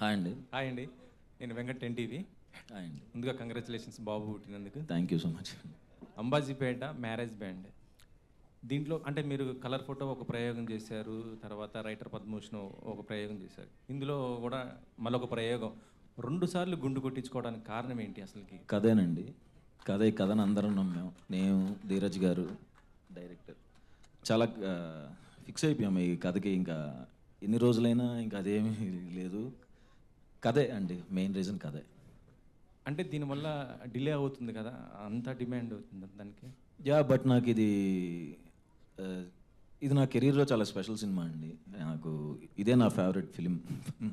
Hi అండి. Hi అండి, నేను వెంకట్ ఎన్టీవీ. హాయ్ అండి. ముందుగా కంగ్రాచులేషన్స్ బాబు పుట్టినందుకు. Thank you so much. Ambajipeta marriage band, దీంట్లో అంటే మీరు కలర్ ఫోటో ఒక ప్రయోగం చేశారు, తర్వాత రైటర్ పద్మభూషణ్ ఒక ప్రయోగం చేశారు, ఇందులో కూడా మళ్ళొక ప్రయోగం, 2 సార్లు గుండు కొట్టించుకోవడానికి కారణం ఏంటి అసలుకి? కథేనండి. కథని అందరం నమ్మాం. నేను, ధీరజ్ గారు డైరెక్టర్ చాలా ఫిక్స్ అయిపోయాము ఈ కథకి. ఇంకా ఎన్ని రోజులైనా ఇంకా అదేమీ లేదు. కథే అండి, మెయిన్ రీజన్ కథే. అంటే దీనివల్ల డిలే అవుతుంది కదా, అంత డిమాండ్ అవుతుంది దానికి? బట్ నాకు ఇది నా కెరీర్లో చాలా స్పెషల్ సినిమా అండి. నాకు ఇదే నా ఫేవరెట్ ఫిలిం.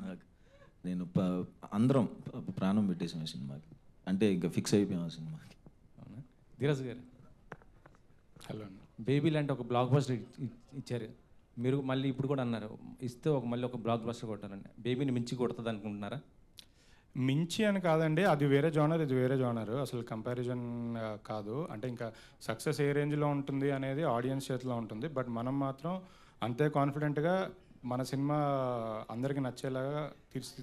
నాకు నేను అందరం ప్రాణం పెట్టేసాం ఈ సినిమాకి. అంటే ఇంకా ఫిక్స్ అయిపోయాం ఆ సినిమాకి. అవునా ధీరజ్ గారు? హలో అండి. బేబీ లాంటి ఒక బ్లాక్ బస్టర్ ఇచ్చారు మీరు, మళ్ళీ ఇప్పుడు కూడా అన్నారు ఇస్తే మళ్ళీ ఒక బ్లాక్ బస్టర్ కొట్టారండి. బేబీని మించి కొడుతుంది అనుకుంటున్నారా? మించి అని కాదండి, అది వేరే జోనర్, ఇది వేరే జోనర్, అసలు కంపారిజన్ కాదు. అంటే ఇంకా సక్సెస్ ఏ రేంజ్లో ఉంటుంది అనేది ఆడియన్స్ చేతిలో ఉంటుంది. బట్ మనం మాత్రం అంతే కాన్ఫిడెంట్గా మన సినిమా అందరికీ నచ్చేలాగా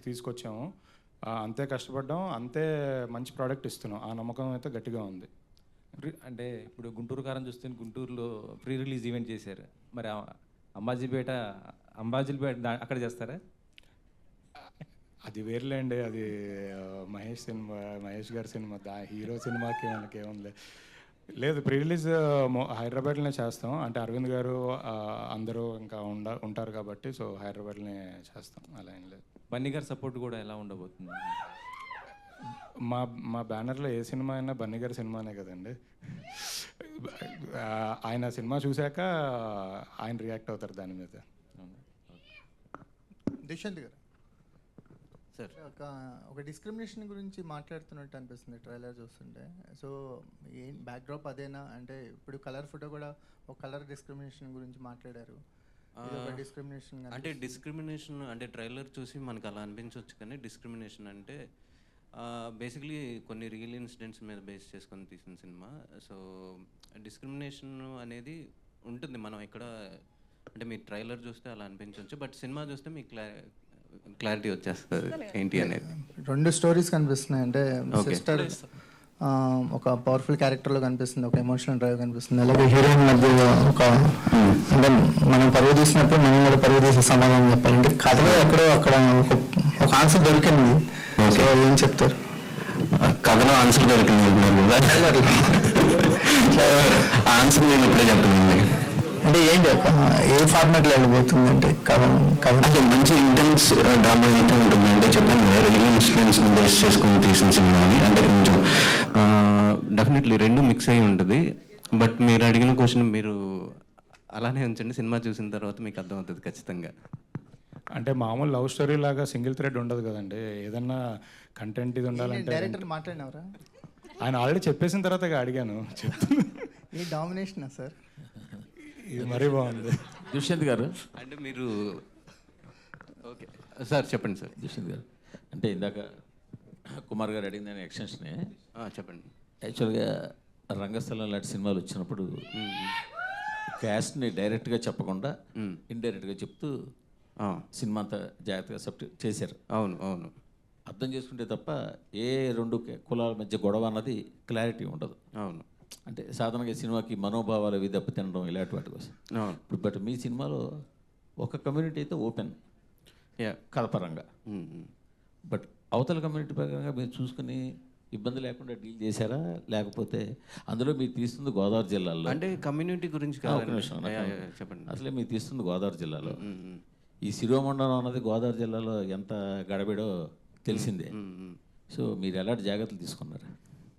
తీసుకొచ్చాము. అంతే కష్టపడ్డాం, అంతే మంచి ప్రోడక్ట్ ఇస్తున్నాం. ఆ నమ్మకం అయితే గట్టిగా ఉంది. అంటే ఇప్పుడు గుంటూరు కారం చూస్తే గుంటూరులో ప్రీ రిలీజ్ ఈవెంట్ చేశారు, మరి అంబాజీపేట అక్కడ చేస్తారా? అది వేర్లేండి, అది మహేష్ గారి సినిమా, హీరో సినిమాకి మనకి ఏముంది లేదు. ప్రీ రిలీజ్ హైదరాబాద్లోనే చేస్తాం. అంటే అరవింద్ గారు అందరూ ఇంకా ఉంటారు కాబట్టి, సో హైదరాబాద్లోనే చేస్తాం. అలా ఏం లేదు. బన్నీ గారి సపోర్ట్ కూడా ఎలా ఉండబోతుంది? మా బ్యానర్లో ఏ సినిమా అయినా బన్నీ గారి సినిమానే కదండి. ఆయన సినిమా చూశాక ఆయన రియాక్ట్ అవుతారు దాని మీద. దుష్యంత్ గారు సార్, ఒక డిస్క్రిమినేషన్ గురించి మాట్లాడుతున్నట్టు అనిపిస్తుంది ట్రైలర్ చూస్తుంటే. సో ఏం బ్యాక్డ్రాప్ అదేనా? అంటే ఇప్పుడు కలర్ ఫోటో కూడా ఒక కలర్ డిస్క్రిమినేషన్ గురించి మాట్లాడారు. డిస్క్రిమినేషన్ అంటే డిస్క్రిమినేషన్ అంటే ట్రైలర్ చూసి మనకు అలా అనిపించవచ్చు, కానీ డిస్క్రిమినేషన్ అంటే బేసిక్లీ కొన్ని రియల్ ఇన్సిడెంట్స్ మీద బేస్ చేసుకొని తీసిన సినిమా. సో డిస్క్రిమినేషన్ అనేది ఉంటుంది. మనం ఇక్కడ అంటే మీ ట్రైలర్ చూస్తే అలా అనిపించవచ్చు, బట్ సినిమా చూస్తే మీకు క్లారిటీ వచ్చేస్తుంది ఏంటి అనేది. 2 స్టోరీస్ కనిపిస్తున్నాయి. అంటే సిస్టర్ ఒక పవర్ఫుల్ క్యారెక్టర్లో కనిపిస్తుంది, ఒక ఎమోషనల్ డ్రైవ్ కనిపిస్తుంది. అలాగే హీరోయిన్ మధ్య ఒక అంటే మనం పరువు తీసినప్పుడు మనం కూడా పరువు తీసే సమాధానం చెప్పాలంటే కథలో ఎక్కడో అక్కడ ఒక ఆన్సర్ దొరికింది. సో ఏం చెప్తారు? కథలో ఆన్సర్ దొరికింది ఆన్సర్ నేను ఇప్పుడే చెప్తున్నాను. అంటే ఏంటి ఏ ఫార్మాట్లో వెళ్ళిపోతుంది? అంటే అంటే మంచి ఇంటెన్స్ డ్రామా అయితే ఉంటుంది. అంటే చెప్పాను రియల్ ఇన్సిడెంట్స్ని బేస్ చేసుకుని తీసిన సినిమా అని. అంటే కొంచెం డెఫినెట్లీ 2 మిక్స్ అయి ఉంటుంది. బట్ మీరు అడిగిన క్వశ్చన్ మీరు అలానే ఉంచండి, సినిమా చూసిన తర్వాత మీకు అర్థమవుతుంది ఖచ్చితంగా. అంటే మామూలు లవ్ స్టోరీ లాగా సింగిల్ థ్రెడ్ ఉండదు కదండి. ఏదన్నా కంటెంట్ ఇది ఉండాలంటే డైరెక్టర్ మాట్లాడినవరా? ఆయన ఆల్రెడీ చెప్పేసిన తర్వాత అడిగాను. ఈ డామినేషనా సార్? ఇది మరీ బాగుంది. దుష్యంత్ గారు అంటే మీరు ఓకే సార్ చెప్పండి సార్. దుష్యంత్ గారు అంటే ఇందాక కుమార్ గారు అడిగిన దాని ఎక్స్టెన్షనే చెప్పండి. యాక్చువల్గా రంగస్థలం లాంటి సినిమాలు వచ్చినప్పుడు క్యాస్ట్ని డైరెక్ట్గా చెప్పకుండా ఇండైరెక్ట్గా చెప్తూ సినిమా అంతా జాగ్రత్తగా సబ్జెక్ట్ చేశారు. అవును అవును, అర్థం చేసుకుంటే తప్ప ఏ 2 కులాల మధ్య గొడవ అన్నది క్లారిటీ ఉండదు. అవును. అంటే సాధారణంగా సినిమాకి మనోభావాలు అవి దెబ్బతినడం ఇలాంటి వాటి కోసం. ఇప్పుడు బట్ మీ సినిమాలో ఒక కమ్యూనిటీ అయితే ఓపెన్ కథపరంగా, బట్ అవతల కమ్యూనిటీ పరంగా మీరు చూసుకుని ఇబ్బంది లేకుండా డీల్ చేశారా? లేకపోతే అందులో మీరు తీస్తుంది గోదావరి జిల్లాలో, అంటే కమ్యూనిటీ గురించి చెప్పండి. అసలే మీరు తీస్తుంది గోదావరి జిల్లాలో, ఈ శిరోమండలం అన్నది గోదావరి జిల్లాలో ఎంత గడబిడో తెలిసిందే. సో మీరు ఎలాంటి జాగ్రత్తలు తీసుకున్నారు?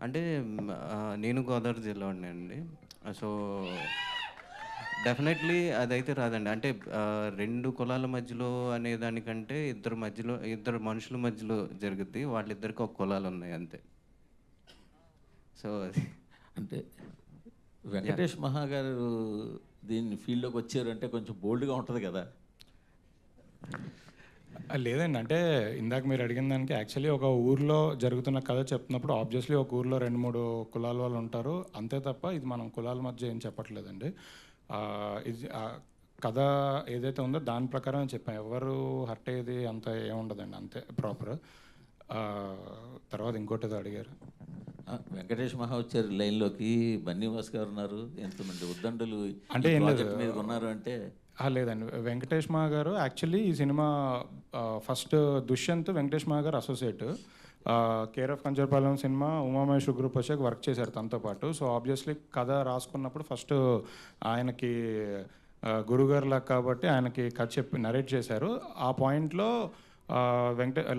అంటే నేను గోదావరి జిల్లా అండి. సో డెఫినెట్లీ అదైతే రాదండి. అంటే 2 కులాల మధ్యలో అనే దానికంటే ఇద్దరు మనుషుల మధ్యలో జరుగుద్ది. వాళ్ళిద్దరికి ఒక కులాలు ఉన్నాయి అంతే. సో అది అంటే వెంకటేష్ మహా గారు దీన్ని ఫీల్డ్లోకి వచ్చారు అంటే కొంచెం బోల్డ్గా ఉంటుంది కదా. లేదండి, అంటే ఇందాక మీరు అడిగిన దానికి యాక్చువల్లీ ఒక ఊర్లో జరుగుతున్న కథ చెప్తున్నప్పుడు ఆబ్వియస్లీ ఒక ఊర్లో 2-3 కులాల వాళ్ళు ఉంటారు అంతే తప్ప ఇది మనం కులాల మధ్య ఏం చెప్పట్లేదండి. ఇది కథ ఏదైతే ఉందో దాని ప్రకారం చెప్పాను. ఎవరు హర్ట్ అయ్యేది అంత ఏముండదండి, అంతే ప్రాపర్. తర్వాత ఇంకోటి ఏదో అడిగారు. వెంకటేష్ మహా వచ్చారు లైన్లోకి, బన్నీవాస్ గారు ఉన్నారు, ఎంతమంది ఉద్దండులు అంటే ఏం లేదు. ప్రాజెక్ట్ మీద ఉన్నారు అంటే. లేదండి, వెంకటేష్ మహా గారు యాక్చువల్లీ ఈ సినిమా ఫస్ట్ దుష్యంత్ వెంకటేష్ మహా గారు associate. Care of Kancharapalem cinema Umamaheshwar group వచ్చాక వర్క్ చేశారు తనతో పాటు. సో ఆబ్వియస్లీ కథ రాసుకున్నప్పుడు ఫస్ట్ ఆయనకి గురుగారు లాగా కాబట్టి ఆయనకి కథ చెప్పి నరేట్ చేశారు. ఆ పాయింట్లో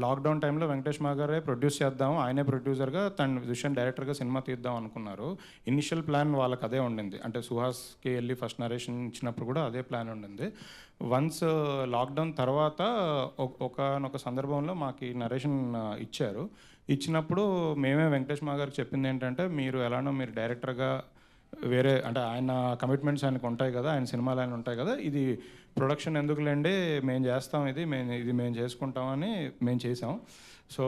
లాక్డౌన్ టైంలో వెంకటేష్ మహా గారే ప్రొడ్యూస్ చేద్దాం, ఆయనే ప్రొడ్యూసర్గా, తన దుష్యంత్ డైరెక్టర్గా సినిమా తీద్దాం అనుకున్నారు. ఇనిషియల్ ప్లాన్ వాళ్ళకి అదే ఉండింది, అంటే సుహాస్కి వెళ్ళి ఫస్ట్ నరేషన్ ఇచ్చినప్పుడు కూడా అదే ప్లాన్ ఉండింది. వన్స్ లాక్డౌన్ తర్వాత ఒకనొక సందర్భంలో మాకు ఈ నరేషన్ ఇచ్చారు. ఇచ్చినప్పుడు మేమే వెంకటేష్ మహా గారికి చెప్పింది ఏంటంటే, మీరు ఎలానో మీరు డైరెక్టర్గా వేరే అంటే ఆయన కమిట్మెంట్స్ ఆయనకు ఉంటాయి కదా, ఆయన సినిమాలు ఆయన ఉంటాయి కదా, ఇది ప్రొడక్షన్ ఎందుకులేండి మేము చేస్తాం, ఇది మేము చేసుకుంటామని మేము చేసాం. సో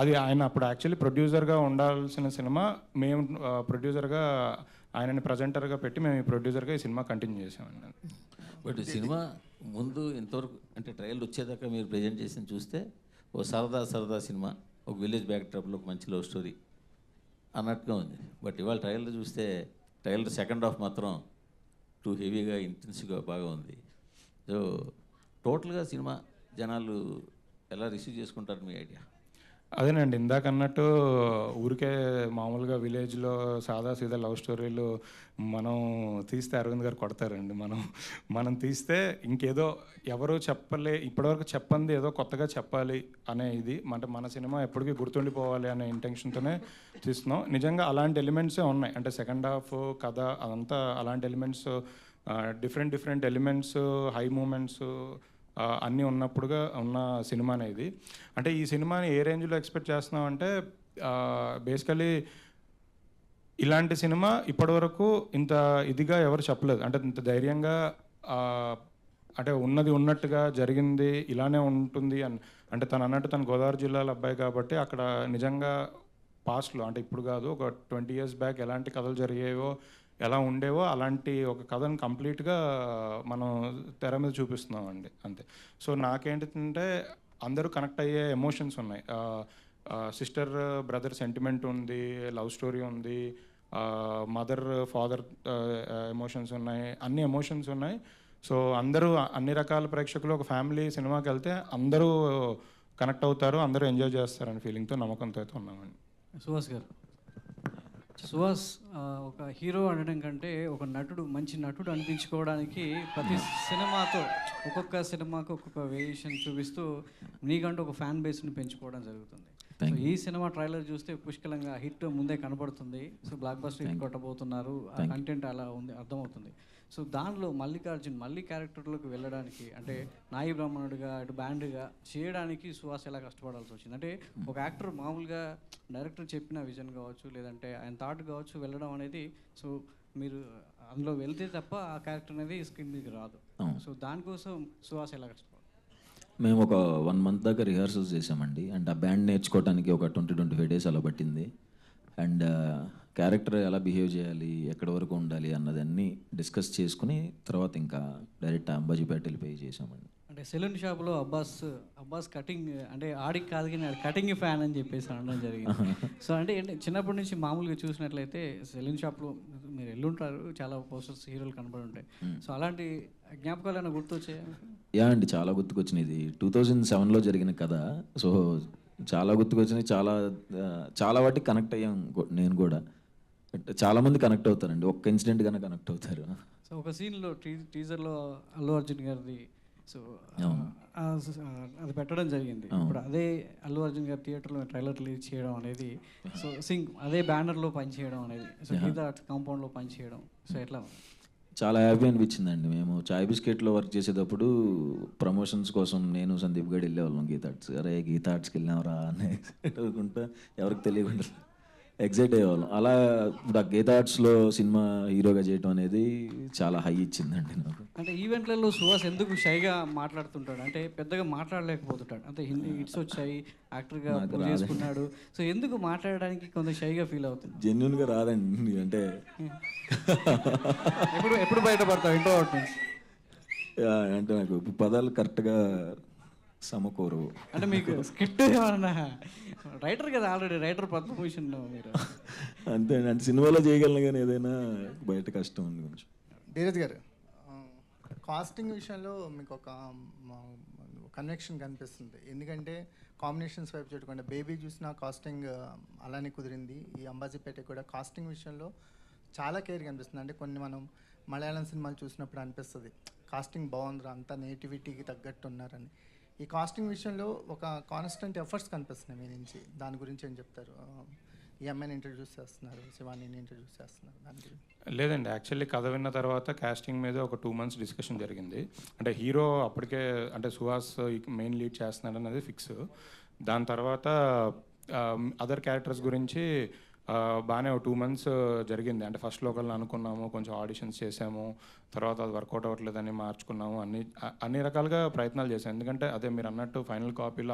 అది ఆయన అప్పుడు యాక్చువల్లీ ప్రొడ్యూసర్గా ఉండాల్సిన సినిమా మేము ప్రొడ్యూసర్గా ఆయనని ప్రజెంటర్గా పెట్టి మేము ఈ ప్రొడ్యూసర్గా ఈ సినిమా కంటిన్యూ చేసామండి. బట్ ఈ సినిమా ముందు ఇంతవరకు అంటే ట్రయల్ వచ్చేదాకా మీరు ప్రజెంట్ చేసి చూస్తే ఓ సరదా సినిమా, ఒక విలేజ్ బ్యాక్ డ్రాప్లో ఒక మంచి లవ్ స్టోరీ అన్నట్టుగా ఉంది. బట్ ఇవాళ ట్రయల్ చూస్తే ట్రయల్ సెకండ్ హాఫ్ మాత్రం టూ హెవీగా ఇంటెన్సివ్గా బాగా ఉంది. సో టోటల్గా సినిమా జనాలు ఎలా రిసీవ్ చేసుకుంటారు మీ ఐడియా? అదేనండి, ఇందాక అన్నట్టు ఊరికే మామూలుగా విలేజ్లో సీదా లవ్ స్టోరీలు మనం తీస్తే అరవింద్ గారు కొడతారండి. మనం తీస్తే ఇంకేదో ఎవరు ఇప్పటివరకు చెప్పంది ఏదో కొత్తగా చెప్పాలి అనే ఇది, అంటే మన సినిమా ఎప్పటికీ గుర్తుండిపోవాలి అనే ఇంటెన్షన్తోనే తీస్తున్నాం. నిజంగా అలాంటి ఎలిమెంట్సే ఉన్నాయి, అంటే సెకండ్ హాఫ్ కథ అదంతా అలాంటి elements, different elements, high moments అన్నీ ఉన్నప్పుడుగా ఉన్న సినిమానే ఇది. అంటే ఈ సినిమాని ఏ రేంజ్లో ఎక్స్పెక్ట్ చేస్తున్నాం అంటే, బేసికలీ ఇలాంటి సినిమా ఇప్పటివరకు ఇంత ఇదిగా ఎవరు చెప్పలేదు, అంటే ఇంత ధైర్యంగా, అంటే ఉన్నది ఉన్నట్టుగా జరిగింది ఇలానే ఉంటుంది అని. అంటే తను అన్నట్టు తను గోదావరి జిల్లాల అబ్బాయి కాబట్టి అక్కడ నిజంగా పాస్ట్లో, అంటే ఇప్పుడు కాదు, ఒక 20 years బ్యాక్ ఎలాంటి కథలు జరిగేవో ఎలా ఉండేవో అలాంటి ఒక కథను కంప్లీట్గా మనం తెర మీద చూపిస్తున్నామండి, అంతే. సో నాకేంటంటే అందరూ కనెక్ట్ అయ్యే ఎమోషన్స్ ఉన్నాయి. సిస్టర్ బ్రదర్ సెంటిమెంట్ ఉంది, లవ్ స్టోరీ ఉంది, మదర్ ఫాదర్ ఎమోషన్స్ ఉన్నాయి, అన్ని ఎమోషన్స్ ఉన్నాయి. సో అందరూ అన్ని రకాల ప్రేక్షకులు ఒక ఫ్యామిలీ సినిమాకి వెళ్తే అందరూ కనెక్ట్ అవుతారు, అందరూ ఎంజాయ్ చేస్తారని ఫీలింగ్తో, నమ్మకంతో అయితే ఉన్నామండి. సుహాస్ గారు, సుహాస్ ఒక హీరో అనడం కంటే ఒక మంచి నటుడు అనిపించుకోవడానికి ప్రతి సినిమాతో ఒక్కొక్క సినిమాకు ఒక్కొక్క వేరియేషన్ చూపిస్తూ నీకంటూ ఒక ఫ్యాన్ బేస్ని పెంచుకోవడం జరుగుతుంది. సో ఈ సినిమా ట్రైలర్ చూస్తే పుష్కలంగా హిట్ ముందే కనబడుతుంది. సో బ్లాక్ బస్టర్ హిట్ కొట్టబోతున్నారు, ఆ కంటెంట్ అలా ఉంది, అర్థమవుతుంది. సో దానిలో మళ్ళీ క్యారెక్టర్లోకి వెళ్ళడానికి, అంటే నాయి బ్రాహ్మణుడిగా అటు బ్యాండ్గా చేయడానికి సుహాస్ ఎలా కష్టపడాల్సి వచ్చింది? అంటే ఒక యాక్టర్ మామూలుగా డైరెక్టర్ చెప్పిన విజన్ కావచ్చు, లేదంటే ఆయన థాట్ కావచ్చు, వెళ్ళడం అనేది, సో మీరు అందులో వెళ్తే తప్ప ఆ క్యారెక్టర్ అనేది స్క్రీన్ మీదకి రాదు. సో దానికోసం సుహాస్ ఎలా కష్టపడాలి? మేము ఒక 1 month దాకా రిహార్సల్స్ చేసామండి. అండ్ ఆ బ్యాండ్ నేర్చుకోవడానికి ఒక 20-25 days అలా పట్టింది. అండ్ క్యారెక్టర్ ఎలా బిహేవ్ చేయాలి, ఎక్కడి వరకు ఉండాలి అన్నదన్నీ డిస్కస్ చేసుకుని తర్వాత ఇంకా డైరెక్ట్ అంబాజీపేట వెళ్ళిపోయి చేసామండి. అంటే సెలూన్ షాప్లో అబ్బాస్ కటింగ్, అంటే ఆడికి కాదు కానీ కటింగ్ ఫ్యాన్ అని చెప్పేసి అనడం జరిగింది. సో అంటే చిన్నప్పటి నుంచి మామూలుగా చూసినట్లయితే సెలూన్ షాప్లో మీరు వెళ్ళుంటారు, చాలా పోస్టర్స్ హీరోలు కనబడి ఉంటాయి. సో అలాంటి జ్ఞాపకాలు ఏమైనా గుర్తొచ్చాయా? యా అండి, చాలా గుర్తుకొచ్చినాయి. ఇది 2007లో జరిగిన కథ. సో చాలా గుర్తుకొచ్చినాయి, చాలా వాటికి కనెక్ట్ అయ్యాం నేను కూడా. చాలామంది కనెక్ట్ అవుతారండి, ఒక్క ఇన్సిడెంట్ గానే కనెక్ట్ అవుతారు. సో ఒక సీన్లో టీజర్లో అల్లు అర్జున్ గారిది, సో అది పెట్టడం జరిగింది. ఇప్పుడు అదే అల్లు అర్జున్ గారి థియేటర్లో ట్రైలర్ రిలీజ్ చేయడం అనేది, సో అదే బ్యానర్లో పనిచేయడం అనేది, సో గీతా ఆర్ట్స్ కాంపౌండ్లో పనిచేయడం, సో ఎట్లా? చాలా హ్యాపీ అనిపించిందండి. మేము చాయ్ బిస్కెట్లో వర్క్ చేసేటప్పుడు ప్రమోషన్స్ కోసం నేను సందీప్ గడ్ వెళ్ళేవాళ్ళం గీతా ఆర్ట్స్. అరే గీతా ఆర్ట్స్కి వెళ్ళామరా అని అనుకుంటా, ఎవరికి తెలియకుండా ఎగ్జైట్ అయ్యేవాళ్ళం. అలా ఇప్పుడు ఆ గీతా ఆర్ట్స్లో సినిమా హీరోగా చేయడం అనేది చాలా హై ఇచ్చిందండి నాకు. అంటే ఈవెంట్లలో సుహాస్ ఎందుకు షైగా మాట్లాడుతుంటాడు, అంటే పెద్దగా మాట్లాడలేకపోతుంటాడు, అంటే హిందీ హిట్స్ వచ్చాయి, యాక్టర్గా చేసుకున్నాడు, సో ఎందుకు మాట్లాడడానికి కొంత షైగా ఫీల్ అవుతుంది? జెన్యున్గా రాదండి, అంటే ఎప్పుడు బయటపడతావు ఇంట్రోవర్ట్ నుంచి? అంటే నాకు పదాలు కరెక్ట్గా సమకూరు. అంటే మీకు స్క్రిప్ట్ ఏమన్నా రైటర్ కదా, ఆల్రెడీ రైటర్ పద్మభూషణ్ మీరు. అంతే అంటే సినిమాలో చేయగలను కానీ ఏదైనా బయట కష్టం ఉంది కొంచెం. ధీరజ్ గారు, కాస్టింగ్ విషయంలో మీకు ఒక కన్వెక్షన్ కనిపిస్తుంది. ఎందుకంటే కాంబినేషన్స్ వైపు చూడకుండా బేబీ చూసిన కాస్టింగ్ అలానే కుదిరింది. ఈ అంబాజీపేట కూడా కాస్టింగ్ విషయంలో చాలా కేర్ కనిపిస్తుంది. అంటే కొన్ని మనం మలయాళం సినిమాలు చూసినప్పుడు అనిపిస్తుంది కాస్టింగ్ బాగుందిరా, అంతా నేటివిటీకి తగ్గట్టు ఉన్నారని. ఈ కాస్టింగ్ విషయంలో ఒక కాన్స్టెంట్ ఎఫర్ట్స్ కనిపిస్తున్నాయి మీ నుంచి. దాని గురించి ఏం చెప్తారు? ఈ అమ్మాయిని ఇంట్రడ్యూస్ చేస్తున్నారు, శివానీని ఇంట్రడ్యూస్ చేస్తున్నారు, దాని గురించి. లేదండి, యాక్చువల్లీ కథ విన్న తర్వాత కాస్టింగ్ మీద ఒక 2 months డిస్కషన్ జరిగింది. అంటే హీరో అప్పటికే అంటే సుహాస్ మెయిన్ లీడ్ చేస్తున్నాడు అనేది ఫిక్స్. దాని తర్వాత అదర్ క్యారెక్టర్స్ గురించి బాగానే ఒక 2 months జరిగింది. అంటే ఫస్ట్ లోకల్ని అనుకున్నాము, కొంచెం ఆడిషన్స్ చేసాము, తర్వాత అది వర్కౌట్ అవ్వట్లేదని మార్చుకున్నాము, అన్ని రకాలుగా ప్రయత్నాలు చేశాము. ఎందుకంటే అదే మీరు అన్నట్టు ఫైనల్ కాపీలో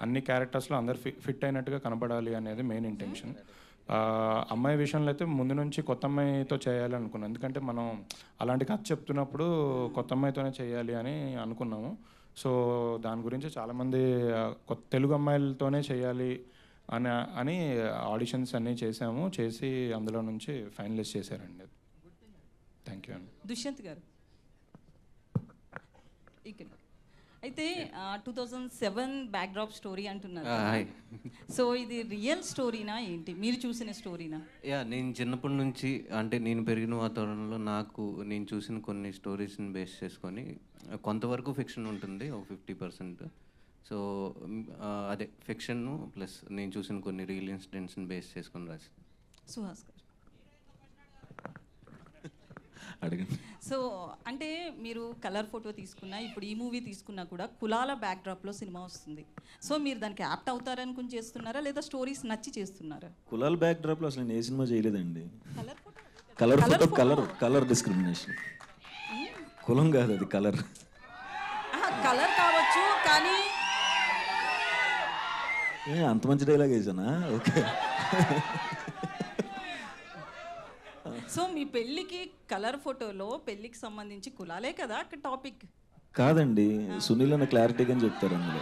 అన్ని క్యారెక్టర్స్లో అందరు ఫిట్ అయినట్టుగా కనబడాలి అనేది మెయిన్ ఇంటెన్షన్. అమ్మాయి విషయంలో అయితే ముందు నుంచి కొత్త అమ్మాయితో చేయాలి అనుకున్నాం. ఎందుకంటే మనం అలాంటి కథ చెప్తున్నప్పుడు కొత్త అమ్మాయితోనే చేయాలి అని అనుకున్నాము. సో దాని గురించి చాలామంది తెలుగు అమ్మాయిలతోనే చేయాలి అని ఆడిషన్స్ అన్నీ చేసి అందులో నుంచి ఫైనలైజ్ చేశారండి. థ్యాంక్ యూ అండి. దుష్యంత్ గారు, అయితే 2007 బ్యాక్డ్రాప్ స్టోరీ అంటున్నారు. సో ఇది రియల్ స్టోరీనా ఏంటి, మీరు చూసిన స్టోరీనా? నేను చిన్నప్పటి నుంచి అంటే నేను పెరిగిన వాతావరణంలో నేను చూసిన కొన్ని స్టోరీస్ని బేస్ చేసుకొని కొంతవరకు ఫిక్షన్ ఉంటుంది, ఒక 50%. సో అదే ఫిక్షన్ ప్లస్ నేను చూసిన కొన్ని రియల్ ఇన్సిడెంట్స్ని బేస్ చేసుకొని రాసి. సుహాస్ గారు, అడగండి. సో అంటే మీరు కలర్ ఫోటో తీసుకున్నా, ఇప్పుడు ఈ మూవీ తీసుకున్నా కూడా కులాల బ్యాక్డ్రాప్లో సినిమా వస్తుంది. సో మీరు దానికి యాప్ట్ అవుతారనుకుని చేస్తున్నారా, లేదా స్టోరీస్ నచ్చి చేస్తున్నారా? కులాల బ్యాక్ డ్రాప్లో అసలు నేను ఏ సినిమా చేయలేదండి. Colour photo colour discrimination. కులం కాదు అది, కలర్. కలర్ కావచ్చు కానీ అంత మంచి డైలాగ్ వేసానా? ఓకే. సో మీ పెళ్ళికి కలర్ ఫోటోలో పెళ్ళికి సంబంధించి కులాలే కదా అక్కడ టాపిక్? కాదండి, సునీల్ అన్న క్లారిటీగా చెప్తారు అందులో.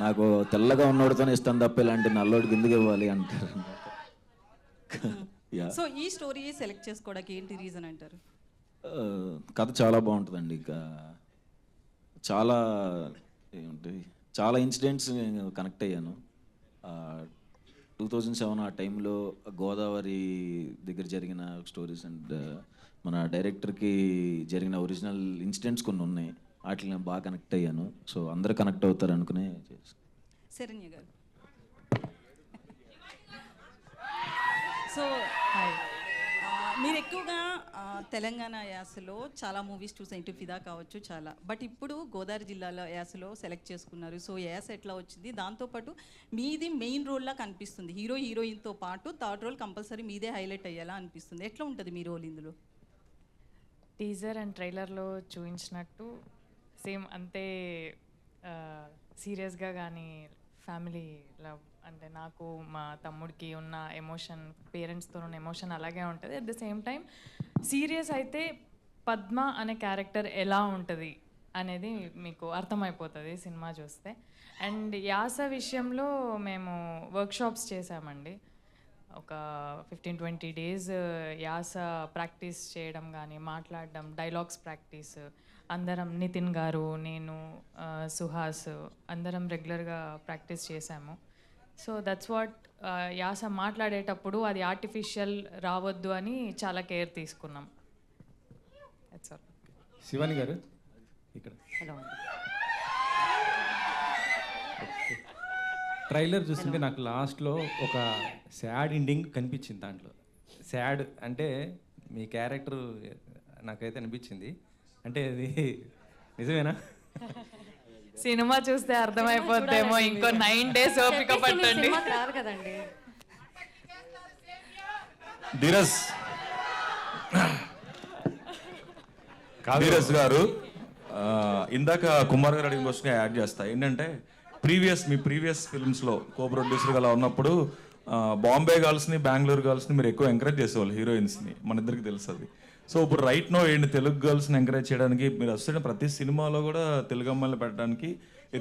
నాకు తెల్లగా ఉన్నోడితోనే ఇస్తాను తప్ప ఇలాంటి నల్లోడికి ఎందుకు ఇవ్వాలి అంటారు. సో ఈ స్టోరీ సెలెక్ట్ చేసుకోవడానికి ఏంటి రీజన్ అంటారు? కథ చాలా బాగుంటుందండి. చాలా ఇన్సిడెంట్స్ కనెక్ట్ అయ్యాను. 2007 ఆ టైంలో గోదావరి దగ్గర జరిగిన స్టోరీస్ అండ్ మన డైరెక్టర్కి జరిగిన ఒరిజినల్ ఇన్సిడెంట్స్ కొన్ని ఉన్నాయి, వాటిని నేను బాగా కనెక్ట్ అయ్యాను. సో అందరూ కనెక్ట్ అవుతారు అనుకునే చేస్తాను. శరణ్య గారు, సో మీరు ఎక్కువగా తెలంగాణ యాసలో చాలా మూవీస్ చూసారు, ఇటు ఫిదా కావచ్చు చాలా. బట్ ఇప్పుడు గోదావరి జిల్లాలో యాసలో సెలెక్ట్ చేసుకున్నారు. సో యాస ఎట్లా వచ్చింది? దాంతోపాటు మీది మెయిన్ రోల్లా కనిపిస్తుంది, హీరోయిన్తో పాటు థర్డ్ రోల్ కంపల్సరీ మీదే హైలైట్ అయ్యేలా అనిపిస్తుంది. ఎట్లా ఉంటుంది మీ రోల్ ఇందులో? టీజర్ అండ్ ట్రైలర్లో చూపించినట్టు సేమ్ అంతే సీరియస్గా కానీ ఫ్యామిలీ లవ్ అంటే నాకు మా తమ్ముడికి ఉన్న ఎమోషన్, పేరెంట్స్తో ఉన్న ఎమోషన్ అలాగే ఉంటుంది. At the same time serious అయితే పద్మ అనే క్యారెక్టర్ ఎలా ఉంటుంది అనేది మీకు అర్థమైపోతుంది సినిమా చూస్తే. అండ్ యాస విషయంలో మేము వర్క్షాప్స్ చేసామండి. ఒక 15-20 days యాస ప్రాక్టీస్ చేయడం కానీ, మాట్లాడడం, డైలాగ్స్ ప్రాక్టీస్ అందరం, నితిన్ గారు, నేను, సుహాస్ అందరం రెగ్యులర్గా ప్రాక్టీస్ చేసాము. సో దట్స్ వాట్ యాస మాట్లాడేటప్పుడు అది ఆర్టిఫిషియల్ రావద్దు అని చాలా కేర్ తీసుకున్నాం. That's all. శివాని గారు ఇక్కడ. ట్రైలర్ చూస్తుంటే నాకు లాస్ట్లో ఒక సాడ్ ఎండింగ్ కనిపించింది. దాంట్లో సాడ్ అంటే మీ క్యారెక్టర్ నాకైతే అనిపించింది. అంటే అది నిజమేనా? సినిమా చూస్తే అర్థమైపోద్దేమో, ఇంకో 9 days ఓపిక పట్టండి. ధీరజ్ గారు, ఇందాక కుమార్ గారు అడిగిన క్వశ్చన్ యాడ్ చేస్తా. ఏంటంటే మీ ప్రీవియస్ ఫిల్మ్స్లో కో ప్రొడ్యూసర్గా అలా ఉన్నప్పుడు బాంబే గర్ల్స్ని, బెంగళూరు గర్ల్స్ని మీరు ఎక్కువ ఎంకరేజ్ చేసేవాళ్ళు, హీరోయిన్స్ని. మన ఇద్దరికి తెలుసు అది. సో ఇప్పుడు రైట్ నో ఏంటి తెలుగు గర్ల్స్ని ఎంకరేజ్ చేయడానికి మీరు వస్తున్న ప్రతి సినిమాలో కూడా తెలుగు అమ్మాయిలు పెట్టడానికి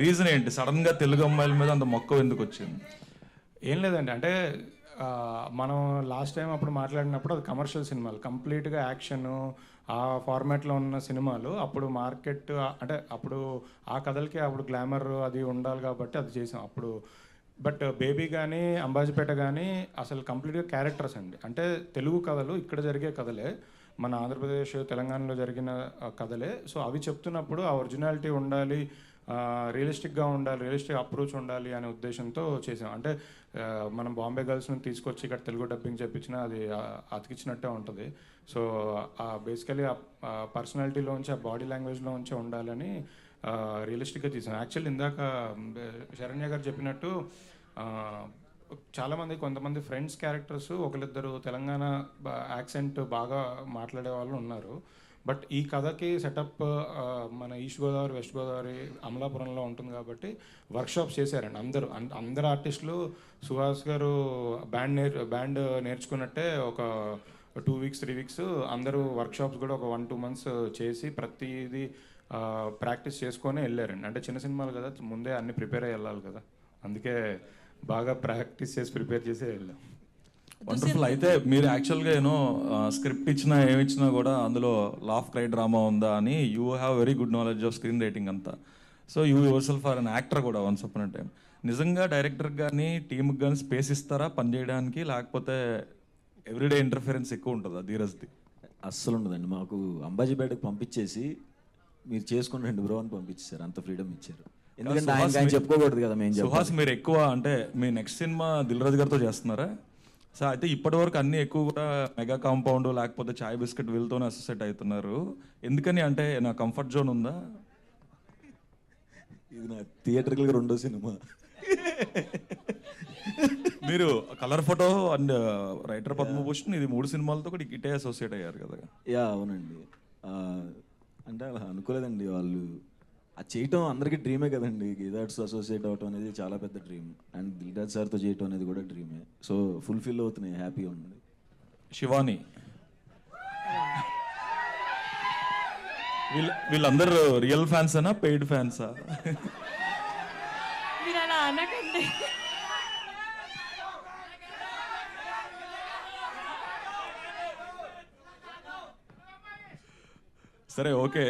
రీజన్ ఏంటి? సడన్గా తెలుగు అమ్మాయిల మీద అంత మక్కువ ఎందుకు వచ్చింది? ఏం లేదండి, అంటే మనం లాస్ట్ టైం అప్పుడు మాట్లాడినప్పుడు అది కమర్షియల్ సినిమాలు, కంప్లీట్గా యాక్షన్ ఆ ఫార్మాట్లో ఉన్న సినిమాలు. అప్పుడు మార్కెట్ అంటే అప్పుడు ఆ కథలకి అప్పుడు గ్లామర్ అది ఉండాలి కాబట్టి అది చేసాం అప్పుడు. బట్ బేబీ కానీ అంబాజీపేట కానీ అసలు కంప్లీట్గా క్యారెక్టర్స్ అండి. అంటే తెలుగు కథలు ఇక్కడ జరిగే కథలే, మన ఆంధ్రప్రదేశ్ తెలంగాణలో జరిగిన కథలే. సో అవి చెప్తున్నప్పుడు ఆ ఒరిజినాలిటీ ఉండాలి, రియలిస్టిక్గా ఉండాలి, రియలిస్టిక్ అప్రోచ్ ఉండాలి అనే ఉద్దేశంతో చేసాం. అంటే మనం బాంబే గర్ల్స్ని తీసుకొచ్చి ఇక్కడ తెలుగు డబ్బింగ్ చెప్పించినా అది అతికిచ్చినట్టే ఉంటుంది. సో బేసికలీ ఆ పర్సనాలిటీలోంచి ఆ బాడీ లాంగ్వేజ్లోంచి ఉండాలని రియలిస్టిక్గా తీసాం. యాక్చువల్లీ ఇందాక శరణ్య గారు చెప్పినట్టు చాలామంది కొంతమంది ఫ్రెండ్స్ క్యారెక్టర్స్ ఒకరిద్దరు తెలంగాణ యాక్సెంట్ బాగా మాట్లాడే వాళ్ళు ఉన్నారు. బట్ ఈ కథకి సెటప్ మన ఈస్ట్ గోదావరి, వెస్ట్ గోదావరి, అమలాపురంలో ఉంటుంది కాబట్టి వర్క్షాప్స్ చేశారండి అందరు ఆర్టిస్టులు. సుహాస్ గారు బ్యాండ్ నేర్చుకున్నట్టే ఒక 2 weeks 3 weeks అందరూ వర్క్షాప్స్ కూడా ఒక 1-2 months చేసి ప్రతిదీ ప్రాక్టీస్ చేసుకొని వెళ్ళారండి. అంటే చిన్న సినిమాలు కదా, ముందే అన్ని ప్రిపేర్ అయ్యి వెళ్ళాలి కదా, అందుకే బాగా ప్రాక్టీస్ చేసి ప్రిపేర్ చేసి వెళ్ళాం. వండర్ఫుల్. అయితే మీరు యాక్చువల్గా స్క్రిప్ట్ ఇచ్చినా ఏమిచ్చినా కూడా అందులో లాఫ్ క్రై డ్రామా ఉందా అని you have very good knowledge of screen writing అంతా. So you yourself are an actor కూడా వన్స్ అపాన్ ఎ టైం. నిజంగా డైరెక్టర్కి కానీ టీమ్కి కానీ స్పేస్ ఇస్తారా పని చేయడానికి, లేకపోతే ఎవ్రీడే ఇంటర్ఫిరెన్స్ ఎక్కువ ఉంటుందా ధీరజ్ది? అస్సలు ఉండదండి. మాకు అంబాజీపేటకు పంపించేసి మీరు చేసుకుని రండి బ్రో అని పంపించారు, అంత ఫ్రీడమ్ ఇచ్చారు. ఎందుకంటే ఆయన చెప్పుకోకూడదు కదా మేము. సుహాస్ మీరు ఎక్కువ అంటే మీ నెక్స్ట్ సినిమా దిల్ రాజు గారితో చేస్తున్నారా? సో అయితే ఇప్పటి వరకు అన్ని ఎక్కువ కూడా మెగా కాంపౌండ్ లేకపోతే చాయ్ బిస్కెట్ వీళ్ళతోనే అసోసియేట్ అవుతున్నారు. ఎందుకని? అంటే నా కంఫర్ట్ జోన్ ఉందా? ఇది నా థియేటర్కి 2వ సినిమా. మీరు colour photo and writer Padma Bhushan ఇది 3 సినిమాలతో కూడా ఇటే అసోసియేట్ అయ్యారు కదా? యా అవునండి. అంటే అలా అనుకోలేదండి వాళ్ళు. అది చేయటం అందరికీ డ్రీమే కదండి. గీతార్ట్స్ అసోసియేట్ అవటం అనేది చాలా పెద్ద డ్రీమ్, అండ్ దిల్రాజ్ సార్తో చేయటం అనేది కూడా డ్రీమే. సో ఫుల్ఫిల్ అవుతున్నాయి, హ్యాపీగా ఉంది. శివాని వీళ్ళందరూ రియల్ ఫ్యాన్సేనా పెయిడ్ ఫ్యాన్సా? మీరు అలా అనకండి. సరే okay,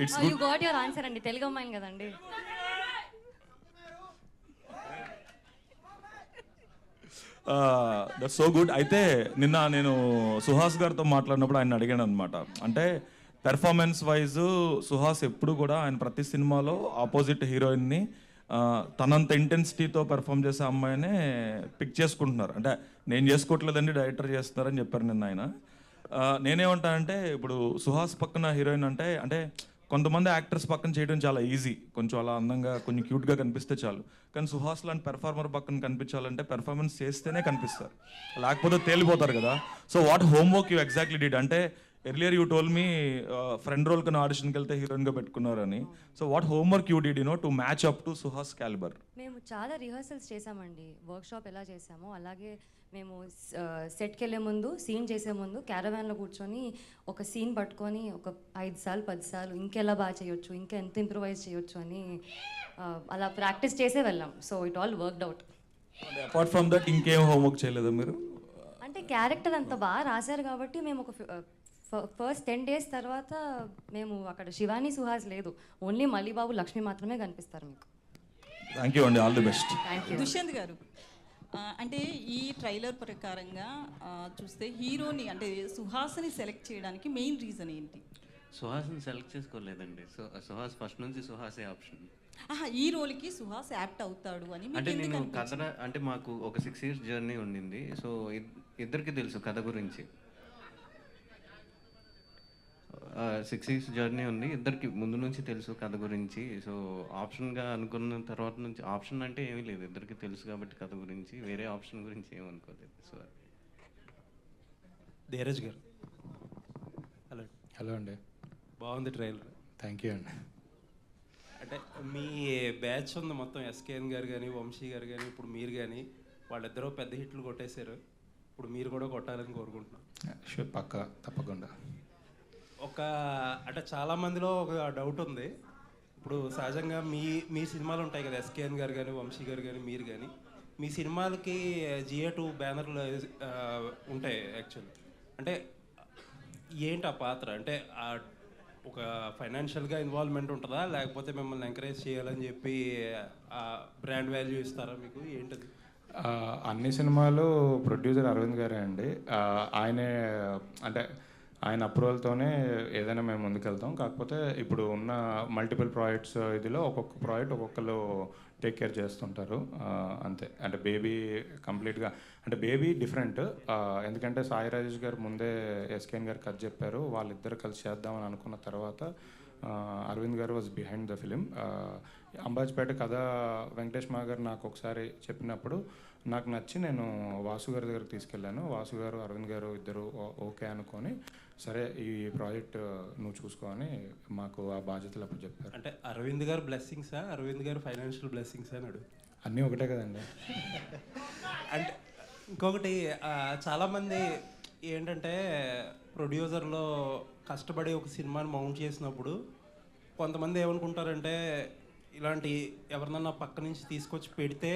it's you got your answer అండి. తెలుగు అమ్మాయిని కదండి. That's so good. అయితే నిన్న నేను సుహాస్ గారితో మాట్లాడినప్పుడు ఆయన అడిగాను అనమాట. అంటే పెర్ఫార్మెన్స్ వైజ్ సుహాస్ ఎప్పుడు కూడా ఆయన ప్రతి సినిమాలో ఆపోజిట్ హీరోయిన్ని తనంత ఇంటెన్సిటీతో పెర్ఫామ్ చేసే అమ్మాయినే పిక్ చేసుకుంటున్నారు. అంటే నేను చేసుకోవట్లేదండి, డైరెక్టర్ చేస్తున్నారని చెప్పారు నిన్న ఆయన. నేనేమంటానంటే ఇప్పుడు సుహాస్ పక్కన హీరోయిన్ అంటే కొంతమంది యాక్టర్స్ పక్కన చేయడం చాలా ఈజీ, కొంచెం అలా అందంగా కొంచెం క్యూట్గా కనిపిస్తే చాలు. కానీ సుహాస్ లాంటి పెర్ఫార్మర్ పక్కన కనిపించాలంటే పెర్ఫార్మెన్స్ చేస్తేనే కనిపిస్తారు, లేకపోతే తేలిపోతారు కదా. So what homework you exactly did? అంటే earlier you told me friend role కన్నా ఆడిషన్కి వెళ్తే హీరోయిన్గా పెట్టుకున్నారని. So what homework you did to match up to Suhas calibre? మేము చాలా రిహర్సల్స్ చేసామండి. వర్క్షాప్ ఎలా చేసామో అలాగే మేము సెట్కి వెళ్ళే ముందు, సీన్ చేసే ముందు క్యారవాన్లో కూర్చొని ఒక సీన్ పట్టుకొని ఒక 5 సార్లు 10 సార్లు ఇంకెలా బాగా చేయొచ్చు, ఇంకా ఎంత ఇంప్రూవైజ్ చేయొచ్చు అని అలా ప్రాక్టీస్ చేసే వెళ్ళాం. So it all worked out. Apart from that ఇంకేం హోంవర్క్ చేయలేదా మీరు? అంటే క్యారెక్టర్ అంత బాగా రాశారు కాబట్టి మేము ఒక ఫస్ట్ 10 days తర్వాత మేము అక్కడ శివాని సుహాస్ లేదు, ఓన్లీ మల్లిబాబు లక్ష్మి మాత్రమే కనిపిస్తారు మీకు. థ్యాంక్ యూ అండి, ఆల్ ది బెస్ట్. దుష్యంత్ గారు, అంటే ఈ ట్రైలర్ ప్రకారంగా చూస్తే హీరోని అంటే సుహాస్ని సెలెక్ట్ చేయడానికి మెయిన్ రీజన్ ఏంటి? సుహాస్ని సెలెక్ట్ చేసుకోలేదండి. సుహాస్ ఫస్ట్ నుంచి సుహాసే ఆప్షన్. ఈ రోల్కి సుహాస్ యాప్ట్ అవుతాడు అని అంటే నేను కథ అంటే మాకు ఒక 6 years జర్నీ ఉండింది. సో ఇద్దరికి తెలుసు కథ గురించి. 6 years జర్నీ ఉంది, ఇద్దరికి ముందు నుంచి తెలుసు కథ గురించి. సో ఆప్షన్గా అనుకున్న తర్వాత నుంచి ఆప్షన్ అంటే ఏమీ లేదు, ఇద్దరికి తెలుసు కాబట్టి కథ గురించి, వేరే ఆప్షన్ గురించి ఏమనుకోలేదు. సో ధీరజ్ గారు, హలో. హలో అండి. బాగుంది ట్రైలర్. థ్యాంక్ యూ అండి. అంటే మీ బ్యాచ్ ఉంది మొత్తం, ఎస్కేఎన్ గారు కానీ వంశీ గారు కానీ ఇప్పుడు మీరు కానీ వాళ్ళిద్దరూ పెద్ద హిట్లు కొట్టేశారు. ఇప్పుడు మీరు కూడా కొట్టాలని కోరుకుంటున్నాను. షూర్, పక్కా, తప్పకుండా. అంటే చాలా మందిలో ఒక డౌట్ ఉంది. ఇప్పుడు సహజంగా మీ సినిమాలు ఉంటాయి కదా, ఎస్కేఎన్ గారు కానీ, వంశీ గారు కానీ, మీరు కానీ, మీ సినిమాలకి GA2 బ్యానర్లు ఉంటాయి యాక్చువల్లీ. అంటే ఏంటి ఆ పాత్ర? అంటే ఒక ఫైనాన్షియల్గా ఇన్వాల్వ్మెంట్ ఉంటుందా, లేకపోతే మిమ్మల్ని ఎంకరేజ్ చేయాలని చెప్పి బ్రాండ్ వాల్యూ ఇస్తారా మీకు? ఏంటది? అన్ని సినిమాలు ప్రొడ్యూసర్ అరవింద్ గారే అండి. ఆయనే అంటే ఆయన అప్రూవల్తోనే ఏదైనా మేము ముందుకెళ్తాం. కాకపోతే ఇప్పుడు ఉన్న మల్టిపుల్ ప్రాజెక్ట్స్ ఇదిలో ఒక్కొక్క ప్రాజెక్ట్ ఒక్కొక్కరు టేక్ కేర్ చేస్తుంటారు అంతే. అంటే బేబీ కంప్లీట్గా అంటే బేబీ డిఫరెంట్, ఎందుకంటే సాయి రాజేష్ గారు ముందే ఎస్కేఎన్ గారు కథ చెప్పారు, వాళ్ళిద్దరు కలిసి చేద్దామని అనుకున్న తర్వాత అరవింద్ గారు was behind the film. Ambajipeta కథ వెంకటేష్ మా గారు నాకు ఒకసారి చెప్పినప్పుడు నాకు నచ్చి నేను వాసు గారి దగ్గరకు తీసుకెళ్ళాను. వాసు గారు అరవింద్ గారు ఇద్దరు ఓకే అనుకొని సరే ఈ ప్రాజెక్ట్ నువ్వు చూసుకోని మాకు ఆ బాధ్యతలు అప్పుడు చెప్పారు. అంటే అరవింద్ గారు బ్లెస్సింగ్సా, అరవింద్ గారు ఫైనాన్షియల్ బ్లెస్సింగ్సా అని అడుగు. అన్నీ ఒకటే కదండి. అంటే ఇంకొకటి చాలామంది ఏంటంటే ప్రొడ్యూసర్లో కష్టపడి ఒక సినిమాని మౌంట్ చేసినప్పుడు కొంతమంది ఏమనుకుంటారంటే ఇలాంటి ఎవరినన్నా పక్క నుంచి తీసుకొచ్చి పెడితే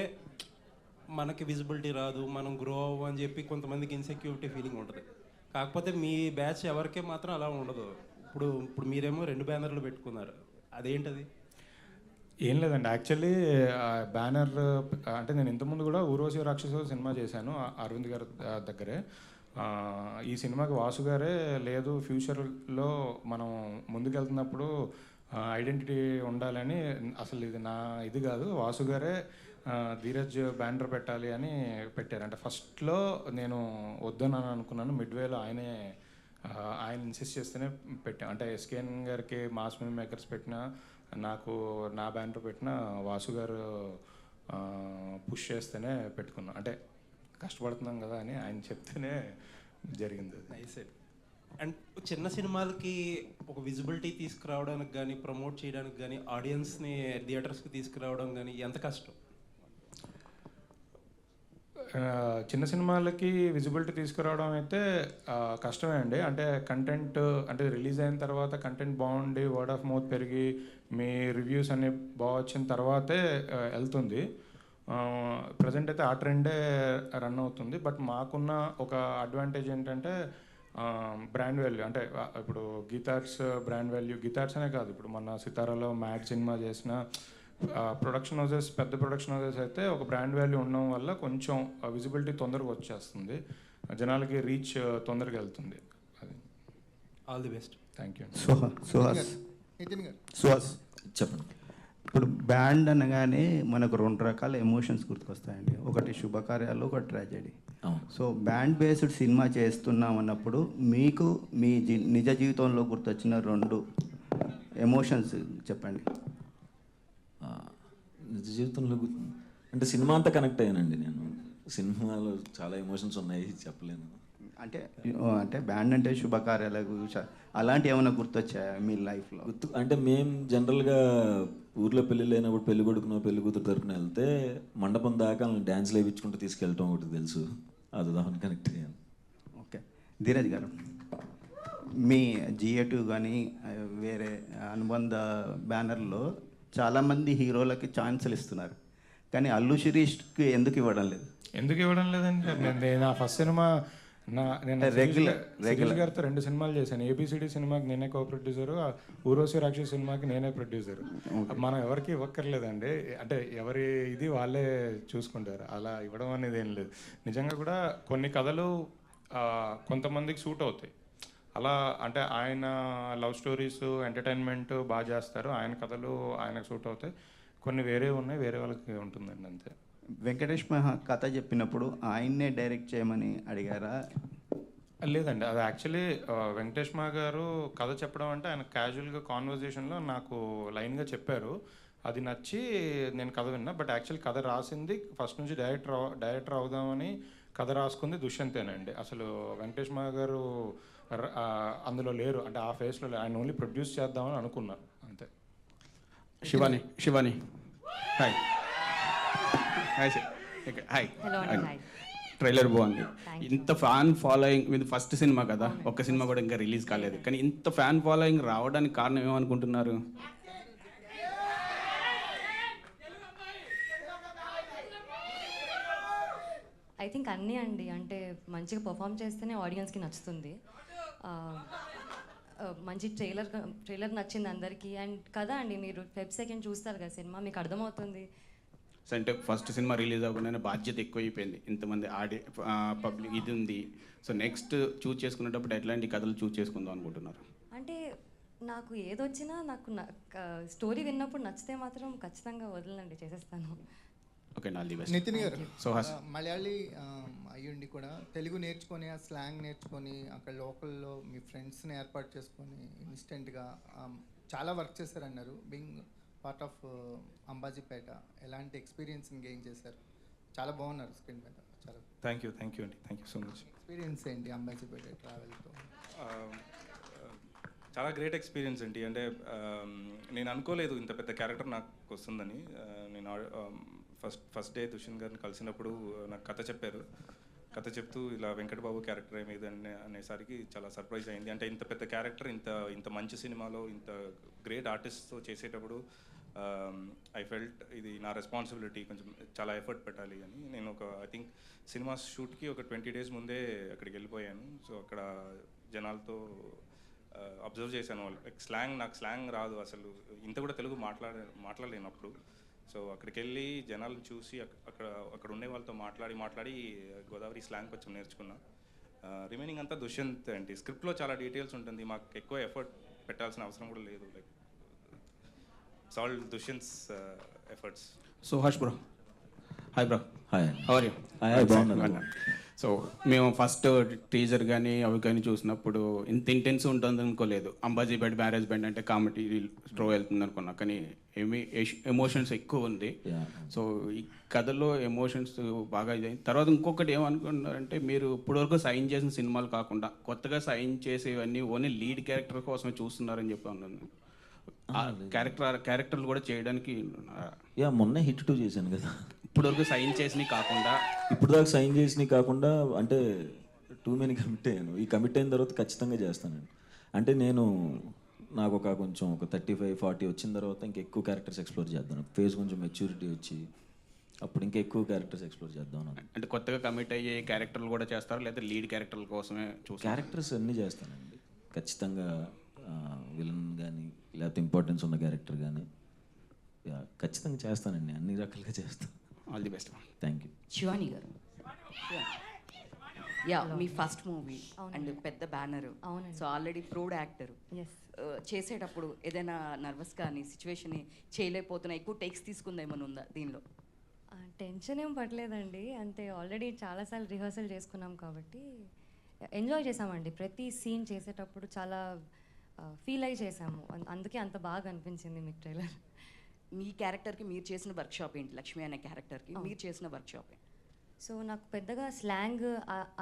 మనకి విజిబిలిటీ రాదు, మనం గ్రో అవ్వని చెప్పి కొంతమందికి ఇన్సెక్యూరిటీ ఫీలింగ్ ఉంటుంది. కాకపోతే మీ బ్యాచ్ ఎవరికే మాత్రం అలా ఉండదు. ఇప్పుడు మీరేమో 2 బ్యానర్లు పెట్టుకున్నారు, అదేంటది? ఏం లేదండి, యాక్చువల్లీ బ్యానర్ అంటే నేను ఇంతకుముందు కూడా ఊర్వశి రాక్షసు సినిమా చేశాను అరవింద్ గారి దగ్గరే. ఈ సినిమాకి వాసు గారే లేదు ఫ్యూచర్లో మనం ముందుకెళ్తున్నప్పుడు ఐడెంటిటీ ఉండాలని, అసలు ఇది నా ఇది కాదు, వాసు గారే ధీరజ్ బ్యానర్ పెట్టాలి అని పెట్టారు. అంటే ఫస్ట్లో నేను వద్దని అనుకున్నాను, మిడ్వేలో ఆయన ఇన్సిస్ట్ చేస్తేనే పెట్టాను. అంటే ఎస్కేఎన్ గారికి మాస్ ఫిల్మ్ మేకర్స్ పెట్టినా, నాకు నా బ్యానర్ పెట్టిన వాసు గారు పుష్ చేస్తేనే పెట్టుకున్నాను. అంటే కష్టపడుతున్నాం కదా అని ఆయన చెప్తేనే జరిగింది. నైస్. అండ్ చిన్న సినిమాలకి ఒక విజిబిలిటీ తీసుకురావడానికి కానీ, ప్రమోట్ చేయడానికి కానీ, ఆడియన్స్ని థియేటర్స్కి తీసుకురావడం కానీ ఎంత కష్టం? చిన్న సినిమాలకి విజిబిలిటీ తీసుకురావడం అయితే కష్టమే అండి. అంటే కంటెంట్ అంటే రిలీజ్ అయిన తర్వాత కంటెంట్ బాగుండి వర్డ్ ఆఫ్ మౌత్ పెరిగి మీ రివ్యూస్ అన్ని బాగా వచ్చిన తర్వాతే వెళ్తుంది. ప్రజెంట్ అయితే ఆ ట్రెండే రన్ అవుతుంది. బట్ మాకున్న ఒక అడ్వాంటేజ్ ఏంటంటే బ్రాండ్ వాల్యూ. అంటే ఇప్పుడు గీతార్ట్స్ బ్రాండ్ వాల్యూ, గీతార్ట్స్ అనే కాదు, ఇప్పుడు మన సితారాలో మ్యాడ్ సినిమా చేసిన ప్రొడక్షన్ హౌసెస్, పెద్ద ప్రొడక్షన్ హౌసెస్ అయితే ఒక బ్రాండ్ వాల్యూ ఉండడం వల్ల కొంచెం విజిబిలిటీ తొందరగా వచ్చేస్తుంది, జనాలకి రీచ్ తొందరగా వెళ్తుంది. అది. All the best. Thank you. Suhas చెప్పండి. ఇప్పుడు బ్యాండ్ అనగానే మనకు 2 రకాల ఎమోషన్స్ గుర్తుకొస్తాయండి. ఒకటి శుభకార్యాలు, ఒక tragedy. So band based cinema చేస్తున్నాం అన్నప్పుడు మీకు మీ నిజ జీవితంలో గుర్తొచ్చిన 2 ఎమోషన్స్ చెప్పండి. నిజ జీవితంలో అంటే సినిమా అంతా కనెక్ట్ అయ్యానండి నేను. సినిమాలో చాలా ఎమోషన్స్ ఉన్నాయి, చెప్పలేను. అంటే బ్యాండ్ అంటే శుభకార్యాలకు అలాంటి ఏమైనా గుర్తొచ్చాయా మీ లైఫ్లో? అంటే మేము జనరల్గా ఊర్లో పెళ్ళి లేనప్పుడు పెళ్లి కొడుకునో పెళ్లి కూతురు తరపున వెళ్తే మండపం దాకా డ్యాన్స్లు వేయించుకుంటూ తీసుకెళ్ళటం ఒకటి తెలుసు, అది దాని కనెక్ట్ అయ్యాను. ఓకే. ధీరజ్ గారు, మీ GA2 కానీ వేరే అనుబంధ బ్యానర్లో చాలామంది హీరోలకి ఛాన్సులు ఇస్తున్నారు, కానీ అల్లు శిరీష్కి ఎందుకు ఇవ్వడం లేదు? ఎందుకు ఇవ్వడం లేదండి? నేను నా ఫస్ట్ సినిమా నేను రెగ్యులర్ గారితో 2 సినిమాలు చేశాను. ABCD సినిమాకి నేనే కో ప్రొడ్యూసరు, ఊర్వశి రాక్షసు సినిమాకి నేనే ప్రొడ్యూసరు. మనం ఎవరికి ఇవ్వక్కర్లేదండి, అంటే ఎవరి ఇది వాళ్ళే చూసుకుంటారు, అలా ఇవ్వడం అనేది ఏం లేదు. నిజంగా కూడా కొన్ని కథలు కొంతమందికి సూట్ అవుతాయి, అలా అంటే ఆయన లవ్ స్టోరీస్ ఎంటర్టైన్మెంట్ బాగా చేస్తారు, ఆయన కథలు ఆయనకు సూట్ అవుతాయి. కొన్ని వేరే ఉన్నాయి, వేరే వాళ్ళకి ఉంటుందండి, అంతే. వెంకటేష్ మహా కథ చెప్పినప్పుడు ఆయన్నే డైరెక్ట్ చేయమని అడిగారా? లేదండి, అది యాక్చువల్లీ వెంకటేష్ మహా గారు కథ చెప్పడం అంటే ఆయన క్యాజువల్గా కాన్వర్జేషన్లో నాకు లైన్గా చెప్పారు, అది నచ్చి నేను కథ విన్నా. బట్ యాక్చువల్ కథ రాసింది ఫస్ట్ నుంచి డైరెక్టర్ అవుదామని కథ రాసుకుంది దుష్యంతేనండి. అసలు వెంకటేష్ మహా గారు అందులో లేరు, అంటే ఆ ఫేస్లో ఆయన ఓన్లీ ప్రొడ్యూస్ చేద్దామని అనుకున్నారు, అంతే. Shivani hi. Hi sir. Hi. Trailer బాగుంది. ఇంత ఫ్యాన్ ఫాలోయింగ్ ఇది ఫస్ట్ సినిమా కదా, ఒక్క సినిమా కూడా ఇంకా రిలీజ్ కాలేదు, కానీ ఇంత ఫ్యాన్ ఫాలోయింగ్ రావడానికి కారణం ఏమనుకుంటున్నారు? ఐ థింక్ అన్నీ అండి, అంటే మంచిగా పర్ఫామ్ చేస్తేనే ఆడియన్స్కి నచ్చుతుంది. మంచి ట్రైలర్ నచ్చింది అందరికీ. అండ్ కదా అండి, మీరు వెబ్ సెకండ్ చూస్తారు కదా సినిమా, మీకు అర్థమవుతుంది. సో అంటే ఫస్ట్ సినిమా రిలీజ్ అవ్వగానే బాధ్యత ఎక్కువైపోయింది, ఇంతమంది పబ్లిక్ ఇది ఉంది. సో నెక్స్ట్ చూస్ చేసుకునేటప్పుడు ఎట్లాంటి కథలు చూస్ చేసుకుందాం అనుకుంటున్నారు? అంటే నాకు ఏదొచ్చినా నాకు స్టోరీ విన్నప్పుడు నచ్చితే మాత్రం ఖచ్చితంగా వదలండి, చేసేస్తాను. Okay, all the best. Nitin గారు, సుహాస్ మలయాళీ అయ్యుండి కూడా తెలుగు నేర్చుకొని ఆ స్లాంగ్ నేర్చుకొని అక్కడ లోకల్లో మీ ఫ్రెండ్స్ని ఏర్పాటు చేసుకొని ఇన్స్టెంట్గా చాలా వర్క్ చేశారన్నారు. బీయింగ్ పార్ట్ ఆఫ్ అంబాజీపేట ఎలాంటి ఎక్స్పీరియన్స్ని గెయిన్ చేశారు? చాలా బాగున్నారు స్క్రీన్ మీద. చాలా థ్యాంక్ యూ అండి, thank you so much. Experience ఏంటి అంబాజీపేట ట్రావెల్తో? చాలా గ్రేట్ ఎక్స్పీరియన్స్ ఏంటి అంటే, నేను అనుకోలేదు ఇంత పెద్ద క్యారెక్టర్ నాకు వస్తుందని. నేను ఫస్ట్ డే దుష్యంత్ గారిని కలిసినప్పుడు నాకు కథ చెప్పారు. కథ చెప్తూ ఇలా వెంకటబాబు క్యారెక్టర్ ఏమేది అనేసరికి చాలా సర్ప్రైజ్ అయింది. అంటే ఇంత పెద్ద క్యారెక్టర్ ఇంత మంచి సినిమాలో ఇంత గ్రేట్ ఆర్టిస్ట్తో చేసేటప్పుడు ఐ ఫెల్ట్ ఇది నా రెస్పాన్సిబిలిటీ, కొంచెం చాలా ఎఫర్ట్ పెట్టాలి అని. నేను ఐ థింక్ సినిమా షూట్కి ఒక 20 days ముందే అక్కడికి వెళ్ళిపోయాను. సో అక్కడ జనాలతో అబ్జర్వ్ చేశాను. వాళ్ళు నాకు స్లాంగ్ రాదు అసలు, ఇంత కూడా తెలుగు మాట్లాడలేను అప్పుడు. సో అక్కడికి వెళ్ళి జనాలను చూసి అక్కడ ఉండే వాళ్ళతో మాట్లాడి గోదావరి స్లాంగ్ కొంచెం నేర్చుకున్నా. రిమైనింగ్ అంతా దుష్యంత్ అండి. స్క్రిప్ట్లో చాలా డీటెయిల్స్ ఉంటుంది, మాకు ఎక్కువ ఎఫర్ట్ పెట్టాల్సిన అవసరం కూడా లేదు. Like it's all Dushyant's efforts. Suhas bro, hi bro. Hi, how are you? బాగున్నాను. సో మేము ఫస్ట్ టీజర్ కానీ అవి కానీ చూసినప్పుడు ఇంత ఇంటెన్స్ ఉంటుంది అనుకోలేదు. అంబాజీపేట మ్యారేజ్ బ్యాండ్ అంటే కామెడీ స్ట్రో వెళ్తుంది అనుకున్నా, కానీ ఎమోషన్స్ ఎక్కువ ఉంది. సో ఈ కథలో ఎమోషన్స్ బాగా ఇదైంది. తర్వాత ఇంకొకటి ఏమనుకున్నారంటే, మీరు ఇప్పటివరకు సైన్ చేసిన సినిమాలు కాకుండా కొత్తగా సైన్ చేసేవన్నీ ఓన్లీ లీడ్ క్యారెక్టర్ కోసమే చూస్తున్నారని చెప్పి అన్నాను. క్యారెక్టర్లు కూడా చేయడానికి మొన్న హిట్ 2 చేశాను కదా. ఇప్పటివరకు సైన్ చేసినవి కాకుండా, ఇప్పుడు దాకా సైన్ చేసినవి కాకుండా, అంటే టూ మెనీ కమిట్ అయ్యాను. ఈ కమిట్ అయిన తర్వాత ఖచ్చితంగా చేస్తానండి. అంటే నాకు కొంచెం 35-40 వచ్చిన తర్వాత ఇంకెక్కువ క్యారెక్టర్స్ ఎక్స్ప్లోర్ చేద్దాం. ఫేస్ కొంచెం మెచ్యూరిటీ వచ్చి అప్పుడు ఇంకా ఎక్కువ క్యారెక్టర్స్ ఎక్స్ప్లోర్ చేద్దాం. అంటే కొత్తగా కమిట్ అయ్యే క్యారెక్టర్లు కూడా చేస్తారు, లేదా లీడ్ క్యారెక్టర్ల కోసమే క్యారెక్టర్స్ అన్నీ చేస్తానండి ఖచ్చితంగా. విలన్ కానీ లేకపోతే ఇంపార్టెన్స్ ఉన్న క్యారెక్టర్ కానీ ఖచ్చితంగా చేస్తానండి, అన్ని రకాలుగా చేస్తాను. All the best. Thank you. Shivani గారు, మీ ఫస్ట్ మూవీ అండ్ పెద్ద banner, so already proud actor. చేసేటప్పుడు ఏదైనా నర్వస్ కానీ సిచ్యువేషన్ చేయలేకపోతున్నా, ఎక్కువ టేక్స్ తీసుకుందా ఏమైనా ఉందా దీనిలో? టెన్షన్ ఏం పడలేదండి, అంటే ఆల్రెడీ చాలాసార్లు రిహర్సల్ చేసుకున్నాం కాబట్టి ఎంజాయ్ చేసామండి. ప్రతి సీన్ చేసేటప్పుడు చాలా ఫీల్ అయ్యి చేసాము, అందుకే అంత బాగా అనిపించింది మీకు ట్రైలర్. మీ క్యారెక్టర్కి మీరు చేసిన వర్క్షాప్ ఏంటి? లక్ష్మి అనే క్యారెక్టర్కి మీరు చేసిన వర్క్షాప్? సో నాకు పెద్దగా స్లాంగ్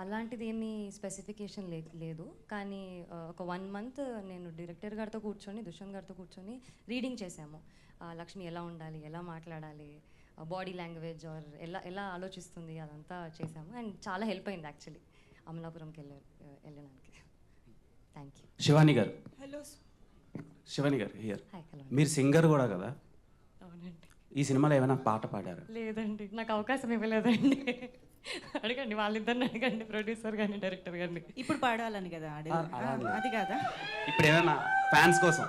అలాంటిది ఏమీ స్పెసిఫికేషన్ లేదు, కానీ ఒక 1 month నేను డైరెక్టర్ గారితో కూర్చొని, దుష్యంత్ గారితో కూర్చొని రీడింగ్ చేసాము. లక్ష్మి ఎలా ఉండాలి, ఎలా మాట్లాడాలి, బాడీ లాంగ్వేజ్ ఆర్ ఎలా ఆలోచిస్తుంది, అదంతా చేసాము. అండ్ చాలా హెల్ప్ అయింది యాక్చువల్లీ అమలాపురంకి వెళ్ళడానికి. Thank you. శివాని గారు. హలో. శివాని గారు హియర్. హాయ్. హలో. మీరు సింగర్ కూడా కదా? అవునండి. ఈ సినిమాలో ఏమైనా పాట పాడారు? లేదండి, నాకు అవకాశం ఇవ్వలేదండి. అడగండి, వాళ్ళిద్దరిని అడగండి, ప్రొడ్యూసర్ కానీ డైరెక్టర్ కానీ. ఇప్పుడు పాడాలని కదా అది కాదా? ఇప్పుడు ఏమైనా ఫ్యాన్స్ కోసం?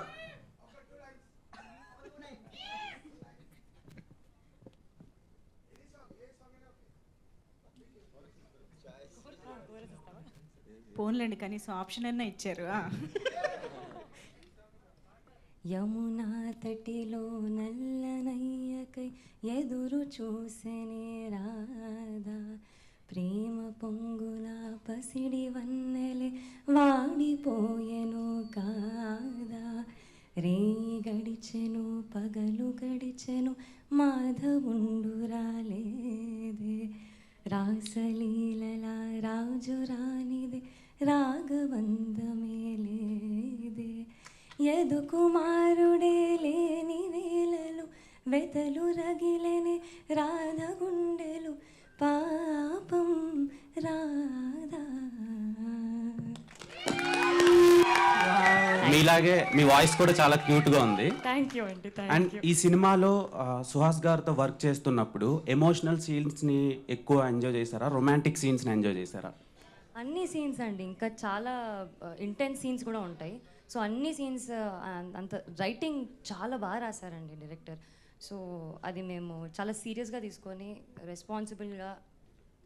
పోన్లేండి, కనీసం ఆప్షన్ అన్నా ఇచ్చారు. యమునా తటిలో నల్లనయ్యకై ఎదురు చూసెనే రాధా, ప్రేమ పొంగుల పసిడి వన్నెలే వాడిపోయెను కాదా, రే గడిచెను పగలు గడిచెను మాధవుండు రాలేదే, రాసలీలలా రాజు రానిదే రాగబంధమే లేదే, యదు కుమారుడే లేని వేళలు వెతలు రగిలెనే రాధ గుండెలు, పాపం మీలాగే మీ వాయిస్ కూడా చాలా క్యూట్గా ఉంది. థ్యాంక్ యూ అండి, అండ్ థ్యాంక్ యూ. ఈ సినిమాలో సుహాస్ గారితో వర్క్ చేస్తున్నప్పుడు ఎమోషనల్ సీన్స్ని ఎక్కువ ఎంజాయ్ చేశారా, రొమాంటిక్ సీన్స్ని ఎంజాయ్ చేశారా? అన్ని సీన్స్ అండి, ఇంకా చాలా ఇంటెన్స్ సీన్స్ కూడా ఉంటాయి. సో అన్ని సీన్స్ అంత రైటింగ్ చాలా బాగా రాశారండి డైరెక్టర్. సో అది మేము చాలా సీరియస్గా తీసుకొని రెస్పాన్సిబుల్గా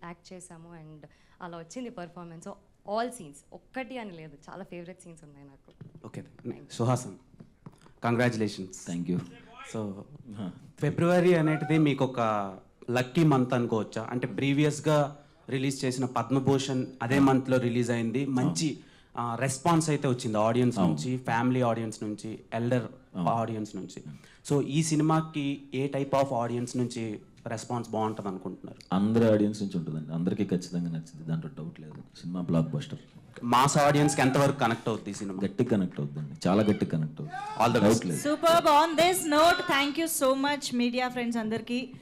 యాక్ట్ చేసాము అండ్ అలా వచ్చింది పర్ఫార్మెన్స్. సో ఆల్ సీన్స్ ఒక్కటి అని లేదు, చాలా ఫేవరెట్ సీన్స్ ఉన్నాయి నాకు. ఓకే, సుహాసన్ కంగ్రాచులేషన్స్. Thank you. సో ఫిబ్రవరి అనేది మీకు ఒక లక్కీ మంత్ అనుకోవచ్చా? అంటే ప్రీవియస్గా రిలీజ్ చేసిన పద్మభూషణ్ అదే మంత్లో రిలీజ్ అయింది, మంచి రెస్పాన్స్ అయితే వచ్చింది ఆడియన్స్ నుంచి, ఫ్యామిలీ ఆడియన్స్ నుంచి, ఎల్డర్ ఆడియన్స్ నుంచి. సో ఈ సినిమాకి ఏ టైప్ ఆఫ్ ఆడియన్స్ నుంచి రెస్పాన్స్ బాగుంటుంది అనుకుంటున్నారు? అందరి ఆడియన్స్ నుంచి ఉంటుందండి, అందరికీ ఖచ్చితంగా నచ్చింది, దాంట్లో డౌట్ లేదు. Cinema block buster. మాస్ ఆడియన్స్కి ఎంతవరకు కనెక్ట్ అవుతుంది సినిమా? గట్టిగా కనెక్ట్ అవుతుందండి, చాలా గట్టిగా కనెక్ట్ అవుతుంది. ఆల్ ద డౌట్ లేదు. Super. On this note thank you so much media friends అందరికీ.